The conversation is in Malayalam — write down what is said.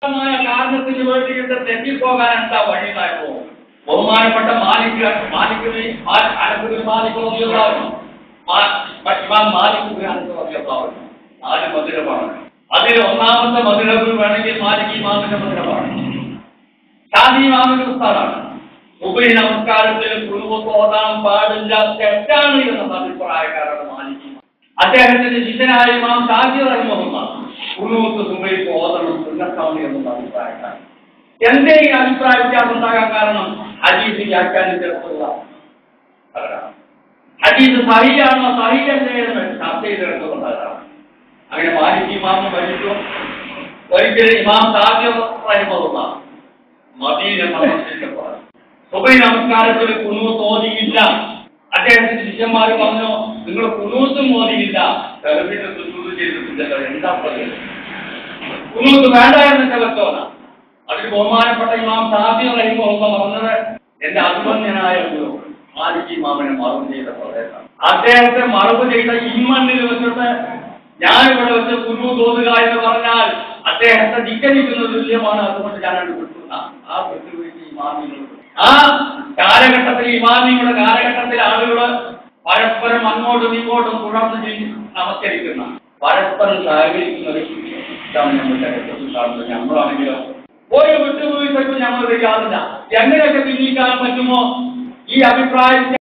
കാരണത്തിന് വേണ്ടിയിട്ട് തെറ്റിപ്പോകാൻ എന്താ വഴിയുണ്ടായപ്പോ ബഹുമാനപ്പെട്ട നാല് മധുരമാണ്. അതിൽ ഒന്നാമത്തെ മധുരവ് വേണമെങ്കിൽ മാലിക് ഇമാമിന്റെ മധുരമാണ്. ഷാഫി ഇമാമിന്റെ ഉസ്താദാണ്. സുബ്ഹി നമസ്കാരത്തിൽ ഖുർആൻ ഓതാൻ പാടില്ല, തെറ്റാണ് എന്ന അഭിപ്രായക്കാരാണ് മാലിക് ഇമാം. അദ്ദേഹത്തിന്റെ ശിഷ്യനായ ഇമാം ഷാഫി റഹിമഹുല്ലാഹ് ഖുർആൻ സുബ്ഹിക്ക് ഓതണം സുന്നത്താണ് എന്ന അഭിപ്രായക്കാരാണ്. എന്തേ ഈ അഭിപ്രായ വ്യത്യാസം ഉണ്ടാകാൻ കാരണം? ഹദീസ് വ്യാഖ്യാനിച്ചിട്ടുള്ള ഹദീസ് സഹിയാണോ സഹിയല്ലേ എന്ന് ചർച്ച ചെയ്തെടുത്തുകൊണ്ടാണ്. അങ്ങനെ മാലിക് ഇമാമിന് മരിച്ചു. ഒരിക്കലും ഇമാം ഷാഫി റഹിമഹുല്ലാഹ് മദീന സന്ദർശിച്ചപ്പോൾ സുബ്ഹി നമസ്കാരത്തിൽ ഖുനൂത്ത് ഓതിയില്ല. അദ്ദേഹത്തിന്റെ ശിഷ്യന്മാർ പറഞ്ഞു, നിങ്ങൾ ഖുനൂത്തും ഓതിയില്ല, തഹ്ബീഹ് സുജൂദ് ചെയ്തിട്ടില്ലല്ലോ, എന്താ പറയുക? ഖുനൂത്ത് വേണ്ട എന്നൊക്കെ വെച്ചോളാം. അതിൽ ബഹുമാനപ്പെട്ട ഇമാം ഷാഫി റഹിമഹുല്ലാഹ് പറഞ്ഞത്, എന്റെ അഭിമന്യനായ മാലിക് ഇമാമിനെ മറവ് ചെയ്ത പ്രദേശം. അദ്ദേഹത്തെ മറവ് ചെയ്ത ഇമ്മണ്ണിൽ വെച്ചിട്ട് ഞാൻ ഇവിടെ വെച്ച് ഖുനൂത്ത് ഓതുക എന്ന് പറഞ്ഞാൽ അദ്ദേഹത്തെ ധിക്കരിക്കുന്ന തുല്യമാണ്. അതുകൊണ്ട് ഞാൻ വിട്ടുന്ന ആ വിട്ടുവീഴ്ച ഇമാമിനോട്. ആ കാലഘട്ടത്തിൽ ഇമാമിയുടെ കാലഘട്ടത്തിൽ ആളുകൾ പരസ്പരം അങ്ങോട്ടും ഇങ്ങോട്ടും തുടർന്ന് നമസ്കരിക്കുന്ന, പരസ്പരം സഹകരിക്കുന്ന ഒരു കാണുന്നത്. നമ്മളാണെങ്കിലോ ഒരു വിട്ടുവീഴ്ചയ്ക്കും നമ്മൾ ചെയ്യാറില്ല. എങ്ങനെയൊക്കെ ചിന്തിക്കാൻ പറ്റുമോ ഈ അഭിപ്രായത്തെ